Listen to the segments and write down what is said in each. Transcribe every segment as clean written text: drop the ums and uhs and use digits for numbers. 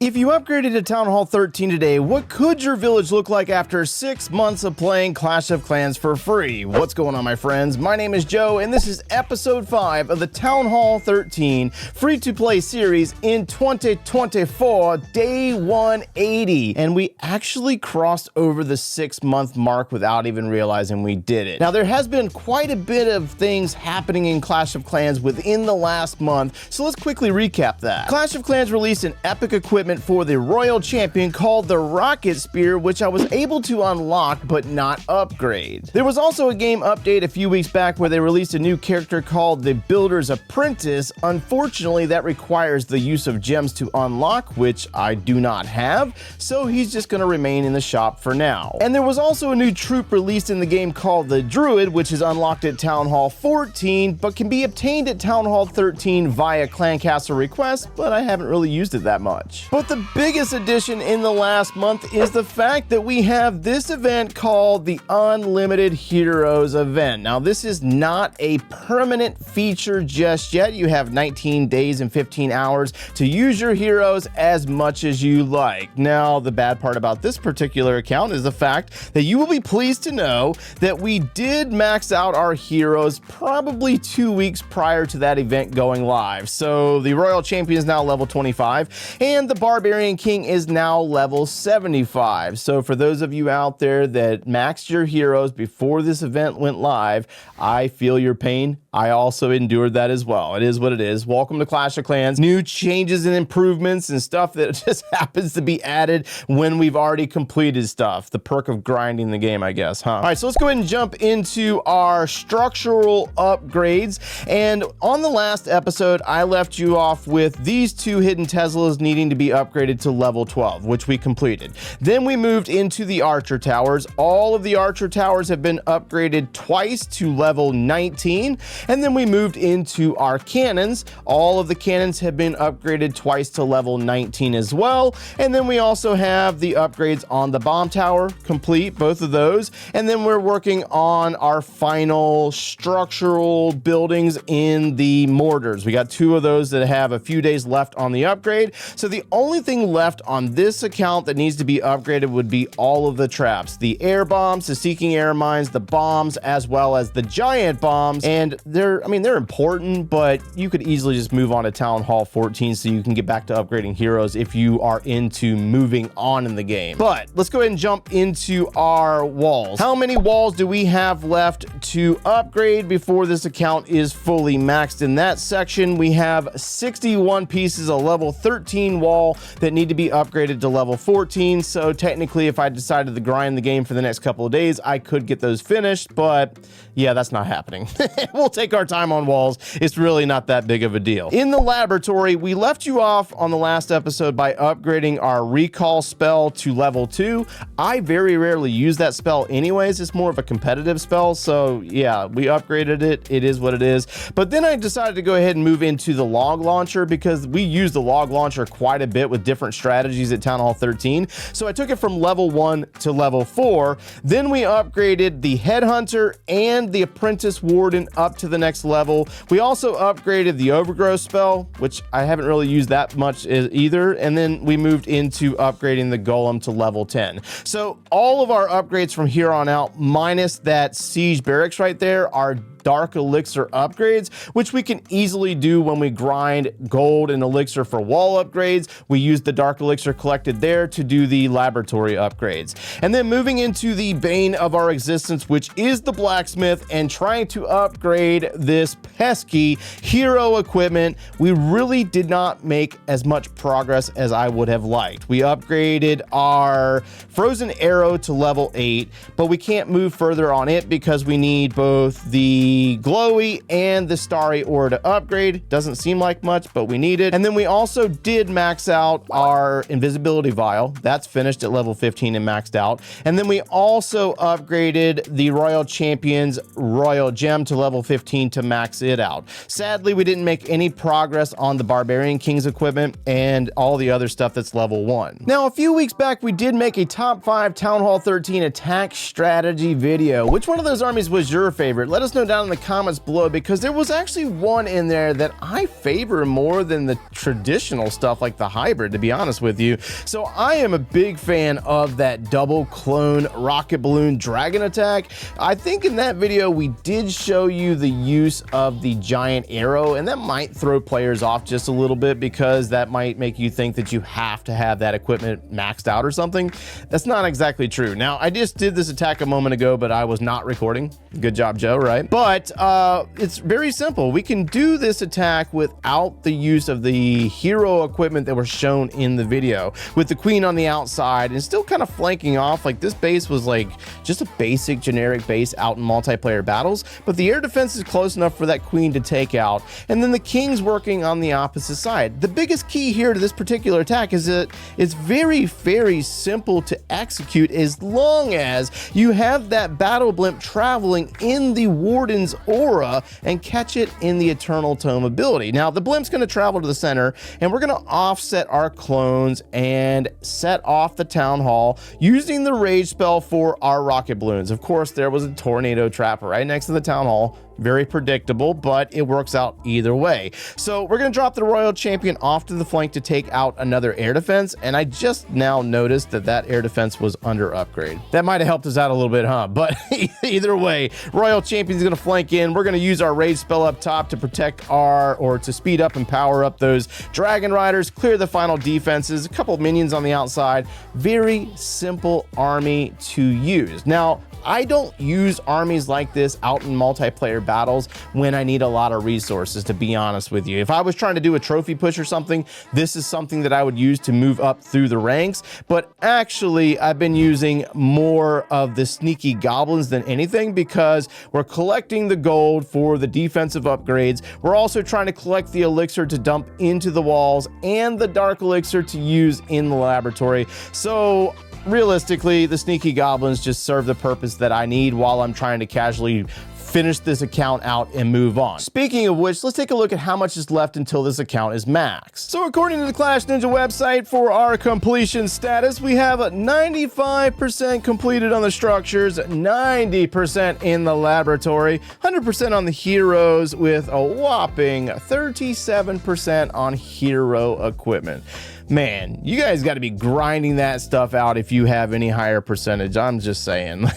If you upgraded to Town Hall 13 today, what could your village look like after 6 months of playing Clash of Clans for free? What's going on, my friends? My name is Joe, and this is episode 5 of the Town Hall 13 free-to-play series in 2024, day 180. And we actually crossed over the 6-month mark without even realizing we did it. Now, there has been quite a bit of things happening in Clash of Clans within the last month, so let's quickly recap that. Clash of Clans released an epic equipment for the Royal Champion called the Rocket Spear, which I was able to unlock but not upgrade. There was also a game update a few weeks back where they released a new character called the Builder's Apprentice. Unfortunately, that requires the use of gems to unlock, which I do not have, so he's just going to remain in the shop for now. And there was also a new troop released in the game called the Druid, which is unlocked at Town Hall 14, but can be obtained at Town Hall 13 via Clan Castle request, but I haven't really used it that much. But the biggest addition in the last month is the fact that we have this event called the Unlimited Heroes event. Now, this is not a permanent feature just yet. You have 19 days and 15 hours to use your heroes as much as you like. Now, the bad part about this particular account is the fact that you will be pleased to know that we did max out our heroes probably 2 weeks prior to that event going live. So the Royal Champion is now level 25, and the Barbarian King is now level 75. So for those of you out there that maxed your heroes before this event went live, I feel your pain. I also endured that as well. It is what it is. Welcome to Clash of Clans. New changes and improvements and stuff that just happens to be added when we've already completed stuff. The perk of grinding the game, I guess, huh? All right, so let's go ahead and jump into our structural upgrades. And on the last episode, I left you off with these two hidden Teslas needing to be upgraded to level 12, which we completed. Then we moved into the Archer Towers. All of the Archer Towers have been upgraded twice to level 19. And then we moved into our cannons. All of the cannons have been upgraded twice to level 19 as well. And then we also have the upgrades on the bomb tower, complete, both of those. And then we're working on our final structural buildings in the mortars. We got 2 of those that have a few days left on the upgrade. So the only thing left on this account that needs to be upgraded would be all of the traps, the air bombs, the seeking air mines, the bombs, as well as the giant bombs. And they're important, but you could easily just move on to Town Hall 14 so you can get back to upgrading heroes if you are into moving on in the game. But let's go ahead and jump into our walls. How many walls do we have left to upgrade before this account is fully maxed? In that section, we have 61 pieces of level 13 wall that need to be upgraded to level 14. So technically, if I decided to grind the game for the next couple of days, I could get those finished, but yeah, that's not happening. We'll take our time on walls. It's really not that big of a deal. In the laboratory, we left you off on the last episode by upgrading our recall spell to level 2. I very rarely use that spell anyways. It's more of a competitive spell. So yeah, we upgraded it. It is what it is. But then I decided to go ahead and move into the log launcher because we use the log launcher quite a bit with different strategies at Town Hall 13. So I took it from level 1 to level 4. Then we upgraded the headhunter and the apprentice warden up to the next level. We also upgraded the overgrowth spell, which I haven't really used that much either. And then we moved into upgrading the golem to level 10. So all of our upgrades from here on out, minus that siege barracks right there, are dark elixir upgrades, which we can easily do when we grind gold and elixir for wall upgrades. We use the dark elixir collected there to do the laboratory upgrades. And then moving into the bane of our existence, which is the blacksmith, and trying to upgrade this pesky hero equipment, we really did not make as much progress as I would have liked. We upgraded our frozen arrow to level 8, but we can't move further on it because we need both the glowy and the starry ore to upgrade. Doesn't seem like much, but we need it. And then we also did max out our invisibility vial. That's finished at level 15 and maxed out. And then we also upgraded the Royal Champion's Royal Gem to level 15 to max it out. Sadly, we didn't make any progress on the Barbarian King's equipment and all the other stuff that's level 1. Now, a few weeks back, we did make a top 5 Town Hall 13 Attack Strategy video. Which one of those armies was your favorite? Let us know down down in the comments below, because there was actually one in there that I favor more than the traditional stuff like the hybrid, to be honest with you. So I am a big fan of that double clone rocket balloon dragon attack. I think in that video we did show you the use of the giant arrow, and that might throw players off just a little bit, because that might make you think that you have to have that equipment maxed out or something. That's not exactly true. Now, I just did this attack a moment ago, but I was not recording. Good job, Joe, right? But it's very simple. We can do this attack without the use of the hero equipment that was shown in the video, with the queen on the outside and still kind of flanking off. Like, this base was like just a basic generic base out in multiplayer battles, but the air defense is close enough for that queen to take out, and then the king's working on the opposite side. The biggest key here to this particular attack is that it's very, very simple to execute, as long as you have that battle blimp traveling in the warden's aura and catch it in the eternal tome ability. Now, the blimp's going to travel to the center, and we're going to offset our clones and set off the town hall using the rage spell for our rocket balloons. Of course, there was a tornado trap right next to the town hall. Very predictable, but it works out either way. So we're going to drop the royal champion off to the flank to take out another air defense, and I just now noticed that that air defense was under upgrade. That might have helped us out a little bit, huh? But either way, royal champion's going to flank in. We're going to use our rage spell up top to protect to speed up and power up those dragon riders, clear the final defenses, a couple of minions on the outside. Very simple army to use. Now, I don't use armies like this out in multiplayer battles when I need a lot of resources, to be honest with you. If I was trying to do a trophy push or something, this is something that I would use to move up through the ranks. But actually, I've been using more of the sneaky goblins than anything, because we're collecting the gold for the defensive upgrades. We're also trying to collect the elixir to dump into the walls and the dark elixir to use in the laboratory. So realistically, the sneaky goblins just serve the purpose that I need while I'm trying to casually finish this account out and move on. Speaking of which, let's take a look at how much is left until this account is maxed. So according to the Clash Ninja website, for our completion status, we have 95% completed on the structures, 90% in the laboratory, 100% on the heroes, with a whopping 37% on hero equipment. Man, you guys got to be grinding that stuff out if you have any higher percentage. I'm just saying.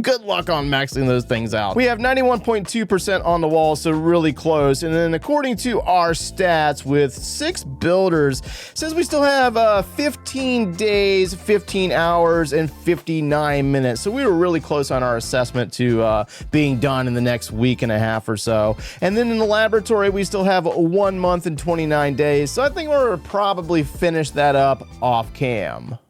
Good luck on maxing those things out. We have 91.2% on the wall, so really close. And then according to our stats, with 6 builders, says we still have 15 days, 15 hours, and 59 minutes. So we were really close on our assessment to being done in the next week and a half or so. And then in the laboratory, we still have 1 month and 29 days. So I think we're probably finish that up off cam.